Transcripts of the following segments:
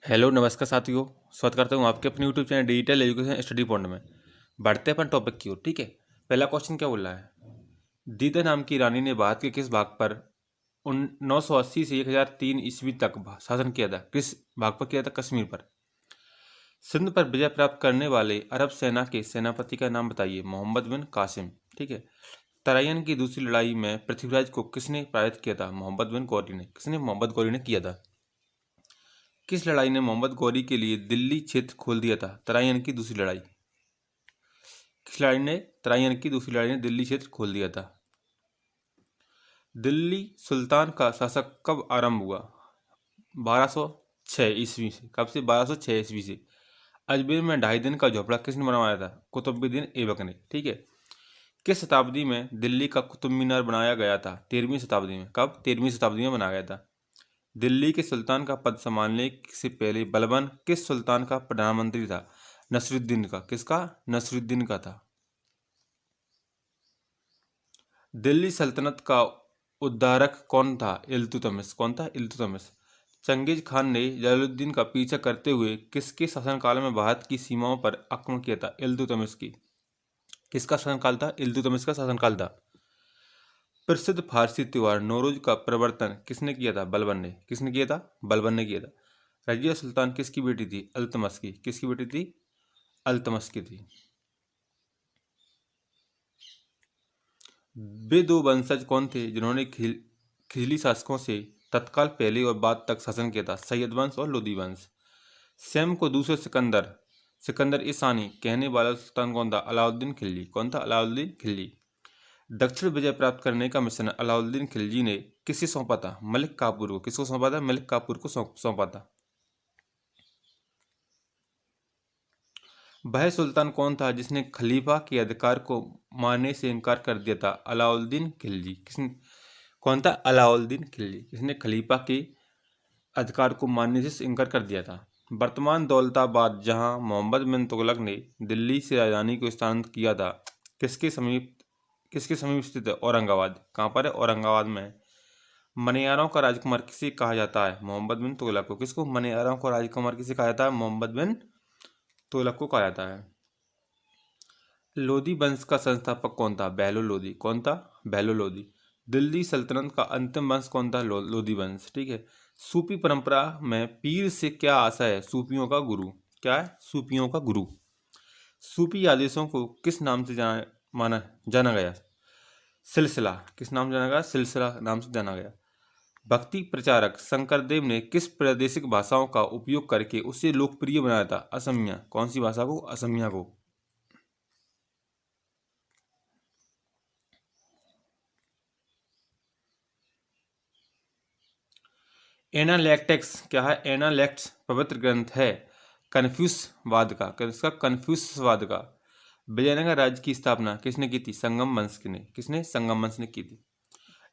Hello नमस्कार साथियों। स्वागत करता हूँ आपके अपने YouTube channel digital education study point में। बढ़ते हैं अपन टॉपिक की ओर। ठीक है, पहला क्वेश्चन क्या बोल रहा है। दीदा नाम की रानी ने भारत के किस भाग पर 980 से 1003 ईस्वी तक शासन किया था। किस भाग पर किया था? कश्मीर पर। सिंध पर विजय प्राप्त करने वाले अरब सेना के सेनापति का नाम बताइए। मोहम्मद बिन कासिम। ठीक है। तराइन की दूसरी लड़ाई में पृथ्वीराज को किसने पराजित किया था? मोहम्मद बिन गौरी ने। किसने? मोहम्मद गौरी ने किया था। किस लड़ाई ने मोहम्मद गौरी के लिए दिल्ली क्षेत्र खोल दिया था? तराइन की दूसरी लड़ाई। किस लड़ाई ने? तराइन की दूसरी लड़ाई ने दिल्ली क्षेत्र खोल दिया था। दिल्ली सुल्तान का शासक कब आरंभ हुआ? 1206 ईस्वी से। कब से? 1206 ईस्वी से। अजमेर में 2.5 दिन का झोपड़ा किसने बनवाया था? कुतुबुद्दीन ऐबक ने। ठीक है। किस शताब्दी में दिल्ली का कुतुब मीनार बनाया गया था? 13वीं शताब्दी में। कब? 13वीं शताब्दी में बनाया गया था। दिल्ली के सुल्तान का पद संभालने से पहले बलबन किस सुल्तान का प्रधानमंत्री था? नसरुद्दीन का। किसका? नसरुद्दीन का था। दिल्ली सल्तनत का उद्धारक कौन था? इल्तुतमिश। कौन था? इल्तुतमिश। चंगेज खान ने जलालुद्दीन का पीछा करते हुए किसके शासनकाल में भारत की सीमाओं पर आक्रमण किया था? इल्तुतमिश की। किसका शासनकाल था? इल्तुतमिश का शासनकाल था। प्रसिद्ध फारसी त्योहार नौरोज का प्रवर्तन किसने किया था? बलबन ने। किसने किया था? बलबन ने किया था। रजिया सुल्तान किसकी बेटी थी? अल्तमश की। किसकी बेटी थी? अल्तमश की थी। वे दो वंशज कौन थे जिन्होंने खिजली शासकों से तत्काल पहले और बाद तक शासन किया था? सैयद वंश और लोदी वंश। सैम को दूसरे सिकंदर सिकंदर ईसानी कहने वाला सुल्तान कौन था? अलाउद्दीन खिलजी। कौन था? अलाउद्दीन खिलजी। दक्षिण विजय प्राप्त करने का मिशन अलाउद्दीन खिलजी ने किसे सौंपा था? मलिक काफूर को। किसको सौंपा था? मलिक काफूर को सौंपा था। वह सुल्तान कौन था जिसने खलीफा के अधिकार को मानने से इनकार कर दिया था? अलाउद्दीन खिलजी। किसने? कौन था? अलाउद्दीन खिलजी। किसने खलीफा के अधिकार को मानने से इनकार कर दिया था। वर्तमान दौलताबाद जहां मोहम्मद बिन तुगलक ने दिल्ली से राजधानी को स्थानांतरित किया था, किसके समीप स्थित है? औरंगाबाद। कहाँ पर है? औरंगाबाद में है। मनियारों का राजकुमार किसे कहा जाता है? मोहम्मद बिन तुगलक को। किसको? मनियारों का राजकुमार किसे कहा जाता है? मोहम्मद बिन तुगलक को कहा जाता है। लोधी वंश का संस्थापक कौन था? बहलो लोधी। कौन था? बहलो लोधी। दिल्ली सल्तनत का अंतिम वंश कौन था? लोधी वंश। ठीक है। सूफी परंपरा में पीर से क्या आशय है? सूफियों का गुरु। क्या है? सूफियों का गुरु। सूफी आदेशों को किस नाम से जाना गया? सिलसिला। किस नाम से जाना गया? सिलसिला नाम से जाना गया। भक्ति प्रचारक शंकरदेव ने किस प्रादेशिक भाषाओं का उपयोग करके उसे लोकप्रिय बनाया था? असमिया। कौन सी भाषा को? असमिया को। एनालेक्टिक्स क्या है? एनालेक्ट्स पवित्र ग्रंथ है कन्फ्यूशवाद का। किसका? कन्फ्यूशवाद का। विजयनगर राज्य की स्थापना किसने की थी? संगम वंश ने। किसने? संगम वंश ने की थी।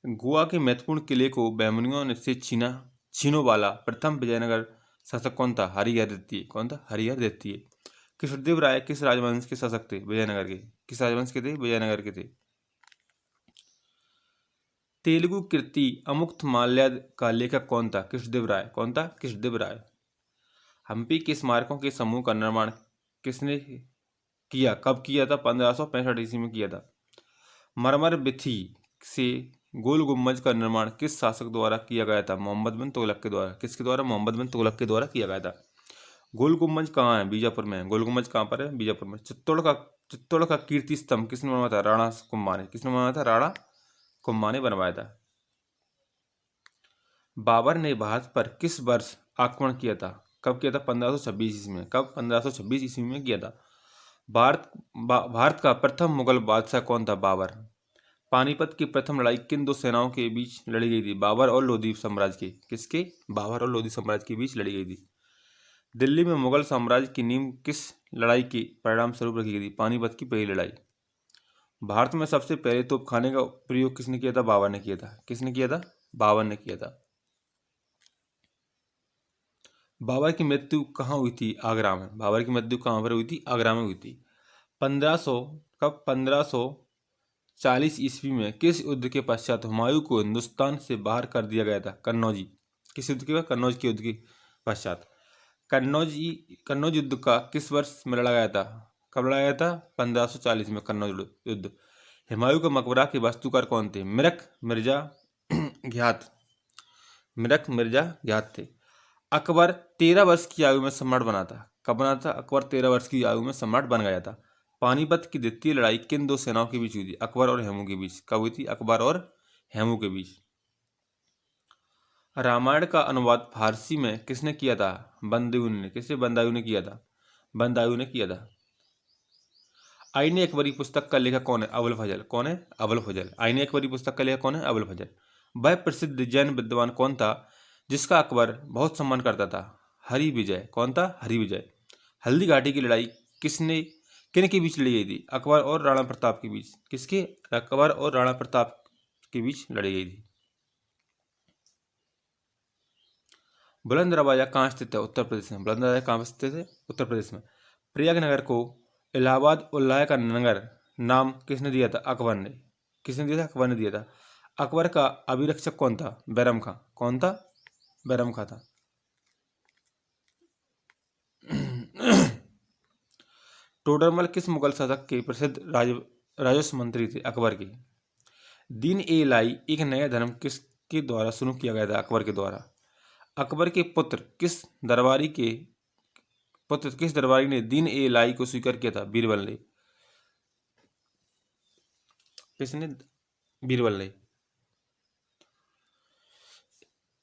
गोवा के महत्वपूर्ण किले को बहमनियों ने से छीनो वाला प्रथम विजयनगर शासक कौन था? हरिहर द्वितीय। कौन था? हरिहर द्वितीय। कृष्णदेव राय किस राजवंश के शासक थे? विजयनगर के। किस राजवंश के थे? विजयनगर के थे। तेलुगु कृति अमुक्तमाल्यद का लेखक कौन था? कृष्णदेव राय। कौन था? कृष्णदेव राय। हम्पी के स्मारकों के समूह का निर्माण किसने किया? कब किया था? 1565 ईस्वी में किया था। मरमर बिथी से गोल गुम्बज का निर्माण किस शासक द्वारा किया गया था? मोहम्मद बिन तुगलक के द्वारा। किसके द्वारा? मोहम्मद बिन तुगलक के द्वारा किया गया था। गोल गुम्बज कहाँ है? बीजापुर में है। गोल गुम्बज कहाँ पर है? बीजापुर में। चित्तौड़ का कीर्ति स्तंभ किसने बनवाया था? राणा कुंभा ने। किसने बनवाया था? राणा कुंभा ने बनवाया था। बाबर ने भारत पर किस वर्ष आक्रमण किया था? कब किया था? 1526 ईस्वी में। कब? 1526 ईस्वी में किया था। भारत का प्रथम मुगल बादशाह कौन था? बाबर। पानीपत की प्रथम लड़ाई किन दो सेनाओं के बीच लड़ी गई थी? बाबर और लोधी साम्राज्य के। किसके? बाबर और लोधी साम्राज्य के बीच लड़ी गई थी। दिल्ली में मुगल साम्राज्य की नींव किस लड़ाई के परिणाम स्वरूप रखी गई थी? पानीपत की पहली लड़ाई। भारत में सबसे पहले तोपखाने का प्रयोग किसने किया था? बाबर ने किया था। किसने किया था? बाबर ने किया था। बाबर की मृत्यु कहाँ हुई थी? आगरा में। बाबर की मृत्यु कहाँ पर हुई थी? आगरा में हुई थी। 1500 कब? 1540 ईस्वी में किस युद्ध के पश्चात हुमायूं को हिंदुस्तान से बाहर कर दिया गया था? कन्नौजी। किस युद्ध के बाद? कन्नौज के युद्ध के पश्चात। कन्नौज युद्ध का किस वर्ष में लड़ा गया था? कब लड़ा गया था? 1540 में कन्नौज युद्ध। हुमायूं के मकबरा के वास्तुकार कौन थे? मिरक मिर्जा घियाथ। मिरक मिर्जा घियाथ थे। अकबर 13 वर्ष की आयु में सम्राट बना था। कब बना था? अकबर 13 वर्ष की आयु में सम्राट बन गया था। पानीपत की द्वितीय लड़ाई किन दो सेनाओं के बीच हुई थी? अकबर और हेमू के बीच। कब हुई थी? अकबर और हेमू के बीच। रामायण का अनुवाद फारसी में किसने किया था? बंदायू ने। किसने? बंदायू ने किया था। बंदायू ने किया था। आईने अकबरी पुस्तक का लेखक कौन है? अबुल फजल। कौन है? अबुल फजल। आईने अकबरी पुस्तक का लेखक कौन है? अबुल फजल। वह प्रसिद्ध जैन विद्वान कौन था जिसका अकबर बहुत सम्मान करता था? हरि विजय। कौन था? हरि विजय। हल्दी घाटी की लड़ाई किन के बीच लड़ी गई थी? अकबर और राणा प्रताप के बीच। किसके? अकबर और राणा प्रताप के बीच लड़ी गई थी। बुलंद दरवाजा कहाँ स्थित है? उत्तर प्रदेश में। बुलंद दरवाजा कहाँ स्थित है? उत्तर प्रदेश में। प्रयागनगर को इलाहाबाद उल्लाह का नगर नाम किसने दिया था? अकबर ने। किसने दिया था? अकबर ने दिया था। अकबर का अभिरक्षक कौन था? बैरम खां। कौन था? बैरम खां था। टोडरमल किस मुगल शासक के प्रसिद्ध राजस्व मंत्री थे? अकबर के। दीन ए इलाही एक नया धर्म किसके द्वारा शुरू किया गया था? अकबर के द्वारा। अकबर के पुत्र किस दरबारी ने दीन ए इलाही को स्वीकार किया था? बीरबल ने। किसने? बीरबल ने।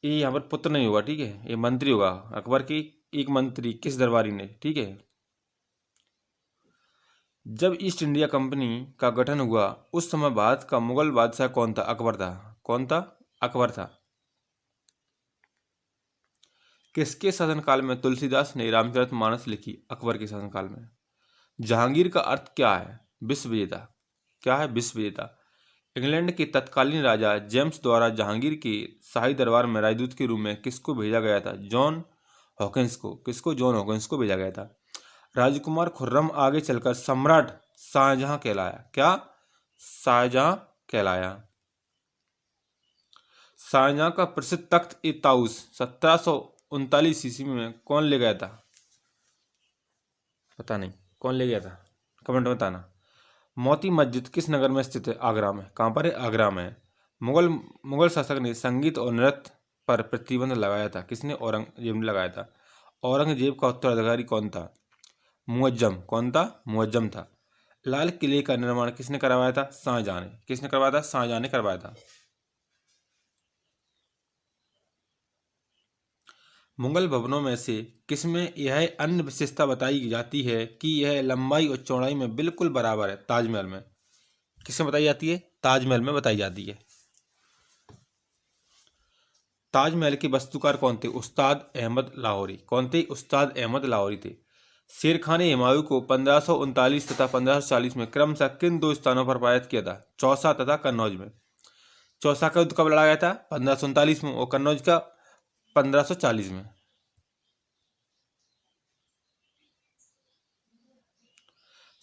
ये यहाँ पर पुत्र नहीं होगा, ठीक है, ये मंत्री होगा। अकबर के एक मंत्री किस दरबारी ने, ठीक है। जब ईस्ट इंडिया कंपनी का गठन हुआ उस समय भारत का मुगल बादशाह कौन था? अकबर था। कौन था? अकबर था। किसके शासनकाल में तुलसीदास ने रामचरितमानस लिखी? अकबर के शासनकाल में। जहांगीर का अर्थ क्या है? विश्व विजेता। क्या है? विश्व विजेता। इंग्लैंड के तत्कालीन राजा जेम्स द्वारा जहांगीर के शाही दरबार में राजदूत के रूप में किसको भेजा गया था? जॉन हॉकिंस को। किसको? जॉन हॉकिंस को भेजा गया था। राजकुमार खुर्रम आगे चलकर सम्राट शाहजहां कहलाया। क्या? शाहजहां कहलाया। शाहजहां का प्रसिद्ध तख्त ए ताउस 1739 ईस्वी में कौन ले गया था? पता नहीं कौन ले गया था, कमेंट में बताना। मोती मस्जिद किस नगर में स्थित है? आगरा में। कहाँ पर है? आगरा में। मुगल शासक ने संगीत और नृत्य पर प्रतिबंध लगाया था। किसने? औरंगजेब ने लगाया था। औरंगजेब का उत्तराधिकारी कौन था? मुअज्जम। कौन था? मुअज्जम था। लाल किले का निर्माण किसने करवाया था? शाहजहां ने। किसने करवाया था? शाहजहां ने करवाया था। मुगल भवनों में से किसमें यह अन्य विशेषता बताई जाती है कि यह लंबाई और चौड़ाई में बिल्कुल बराबर है? ताजमहल में। किसमें बताई जाती है? ताजमहल में बताई जाती है। ताजमहल के वास्तुकार कौन थे? उस्ताद अहमद लाहौरी। कौन थे? उस्ताद अहमद लाहौरी थे। शेर खान ने हुमायूं को 1539 तथा 1540 में क्रमशः किन दो स्थानों पर पराजित किया था? चौसा तथा कन्नौज में। चौसा का युद्ध कब लड़ा गया था? 1539 में, और कन्नौज का 1540 में।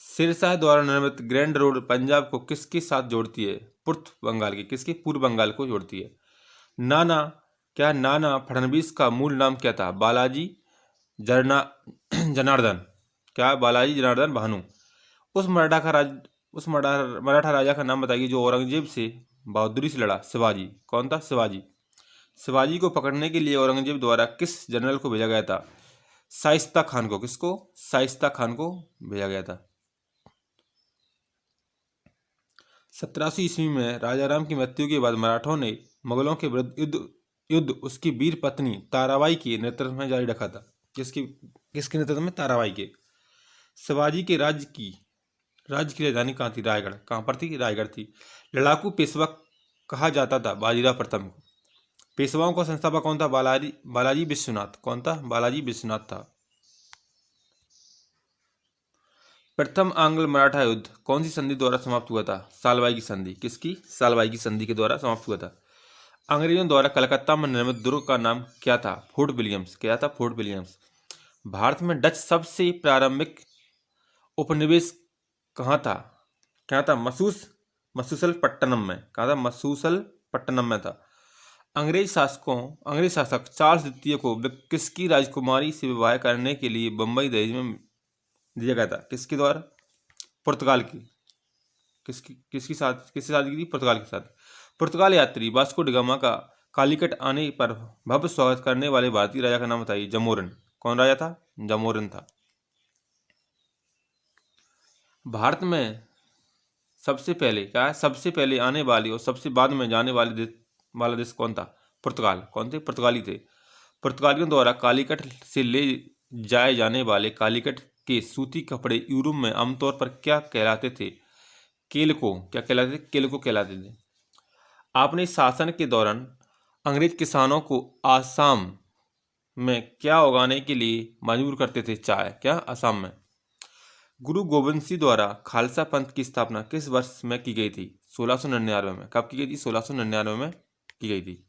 शेरशाह द्वारा निर्मित ग्रैंड रोड पंजाब को किसके साथ जोड़ती है? पूर्व बंगाल की। किसके? पूर्व बंगाल को जोड़ती है। नाना फडणवीस का मूल नाम क्या था? बालाजी जनार्दन। क्या? बालाजी जनार्दन भानु। उस मराठा राजा का नाम बताइए जो औरंगजेब से बहादुरी से लड़ा। शिवाजी। कौन था? शिवाजी। शिवाजी को पकड़ने के लिए औरंगजेब द्वारा किस जनरल को भेजा गया था? शाइस्ता खान को। किसको? शाइस्ता खान को भेजा गया था। 1780 ईस्वी में राजाराम की मृत्यु के बाद मराठों ने मुगलों के विरुद्ध युद्ध उसकी वीर पत्नी ताराबाई के नेतृत्व में जारी रखा था। किसके नेतृत्व में? ताराबाई के। शिवाजी के राज्य की राजधानी कहाँ थी? रायगढ़। कहाँ पर थी? रायगढ़ थी। लड़ाकू पेशवा कहा जाता था बाजीराव प्रथम को। पेशवाओं का संस्थापक कौन था? बालाजी विश्वनाथ। कौन था? बालाजी विश्वनाथ था। प्रथम आंग्ल मराठा युद्ध कौन सी संधि द्वारा समाप्त हुआ था? सालबाई की संधि। किसकी? सालबाई की संधि के द्वारा समाप्त हुआ था। अंग्रेजों द्वारा कलकत्ता में निर्मित दुर्ग का नाम क्या था? Fort Williams. क्या था? Fort Williams. भारत में डच सबसे प्रारंभिक उपनिवेश कहाँ था? क्या था? मसूसलपट्टनम में। कहाँ था? मसूसलपट्टनम में था। अंग्रेज शासक चार्ल्स द्वितीय को किसकी राजकुमारी से विवाह करने के लिए बम्बई दहेज में दिया गया था? किसके द्वारा? पुर्तगाल की। किसके साथ शादी की थी? पुर्तगाल के साथ। पुर्तगाल यात्री वास्को डी गामा का कालीकट आने पर भव्य स्वागत करने वाले भारतीय राजा का नाम बताइए। जमोरिन। कौन राजा था? जमोरिन था। भारत में सबसे पहले आने वाली और सबसे बाद में जाने वाला देश कौन था? पुर्तगाल। कौन थे? पुर्तगाली थे। पुर्तगालियों द्वारा कालीकट से ले जाए जाने वाले कालीकट के सूती कपड़े यूरोप में आमतौर पर क्या कहलाते थे? केल्को। क्या कहलाते थे? केल्को कहलाते थे। अपने शासन के दौरान अंग्रेज किसानों को आसाम में क्या उगाने के लिए मजबूर करते थे? चाय। क्या? असम में। गुरु गोविंद सिंह द्वारा खालसा पंथ की स्थापना किस वर्ष में की गई थी? 1699 में। कब की गई थी? 1699 में की गई थी।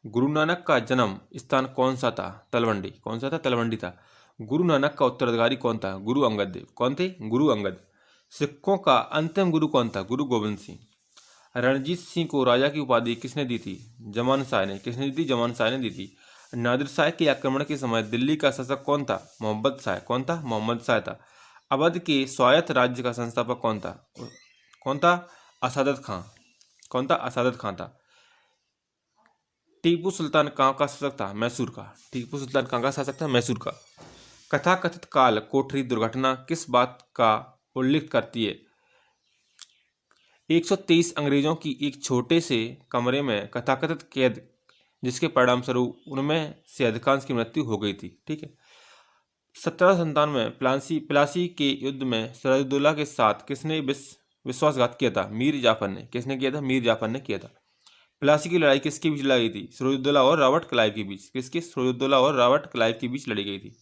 गुरु नानक का जन्म स्थान कौन सा था? तलवंडी। कौन सा था? तलवंडी था। गुरु नानक का उत्तराधिकारी कौन था? गुरु अंगद देव। कौन थे? गुरु अंगद। सिखों का अंतिम गुरु कौन था? गुरु गोविंद सिंह। रणजीत सिंह को राजा की उपाधि किसने दी थी? जमान शाह ने। किसने दी थी? जमान शाह ने दी थी। नादिर शाह के आक्रमण के समय दिल्ली का शासक कौन था? मोहम्मद शाह। कौन था? मोहम्मद शाह था। अवध के स्वायत्त राज्य का संस्थापक कौन था? कौन था? असादत खां। कौन था? असादत खां था। टीपू सुल्तान कहाँ का शासक था? मैसूर का। टीपू सुल्तान कहाँ का शासक था? मैसूर का। कथाकथित काल कोठरी दुर्घटना किस बात का उल्लेख करती है? 123 अंग्रेजों की एक छोटे से कमरे में कथाकथित कैद, जिसके परिणाम स्वरूप उनमें से अधिकांश की मृत्यु हो गई थी। ठीक है। 1797 में प्लासी के युद्ध में सिराजुद्दौला के साथ किसने विश्वासघात किया था? मीर जाफर ने। किसने किया था? मीर जाफर ने किया था। प्लासी की लड़ाई किसके बीच लड़ी गई थी? सिराजुद्दौला और रॉबर्ट क्लाइव के बीच। किसके? सिराजुद्दौला और रॉबर्ट क्लाइव के बीच लड़ी गई थी।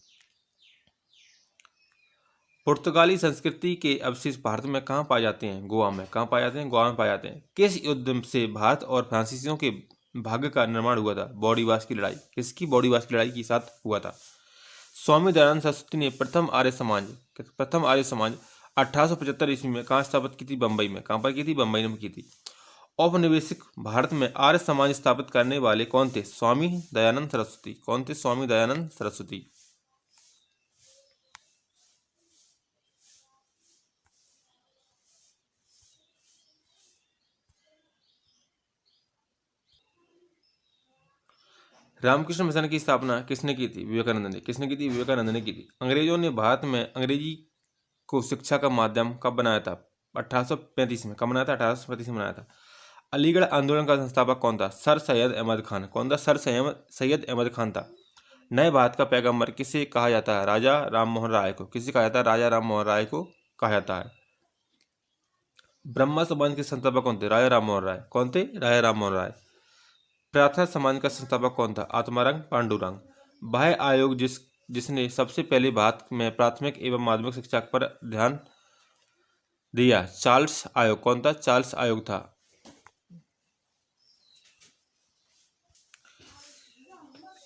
पुर्तगाली संस्कृति के अवशेष भारत में कहाँ पाए जाते हैं? गोवा में। कहाँ पाए जाते हैं? गोवा में पाए जाते हैं। किस युद्ध से भारत और फ्रांसीसियों के भाग्य का निर्माण हुआ था? बॉडीवास की लड़ाई। किसकी? बॉडीवास की लड़ाई के साथ हुआ था। स्वामी दयानंद सरस्वती ने प्रथम आर्य समाज 1875 ईस्वी में कहाँ स्थापित की थी? बम्बई में। कहाँ पर की थी? बम्बई में की थी। औपनिवेशिक भारत में आर्य समाज स्थापित करने वाले कौन थे? स्वामी दयानंद सरस्वती। कौन थे? स्वामी दयानंद सरस्वती। रामकृष्ण मिशन की स्थापना किसने की थी? विवेकानंद ने। किसने की थी? विवेकानंद ने की थी। अंग्रेजों ने भारत में अंग्रेजी को शिक्षा का माध्यम कब बनाया था? 1835 में। कब बनाया था? 1835 में बनाया था। अलीगढ़ आंदोलन का संस्थापक कौन था? सर सैयद अहमद खान। कौन था? सर सैयद अहमद खान था। नए भारत का पैगंबर किसे कहा जाता है? राजा राम मोहन राय को। किसे कहा जाता है? राजा राम मोहन राय को कहा जाता है। ब्रह्मा समाज के संस्थापक कौन थे? राजा राम मोहन राय। कौन थे? राजा राम मोहन राय। प्रार्थना समाज का संस्थापक कौन था? आत्माराम पांडुरंग। बाह्य आयोग जिसने सबसे पहले भारत में प्राथमिक एवं माध्यमिक शिक्षा पर ध्यान दिया, चार्ल्स आयोग। कौन था? चार्ल्स आयोग था।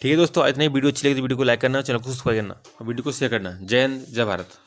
ठीक है दोस्तों, इतनी वीडियो अच्छी लगी तो वीडियो को लाइक करना, चैनल को सब्सक्राइब करना, वीडियो को शेयर करना। जय हिंद, जय भारत।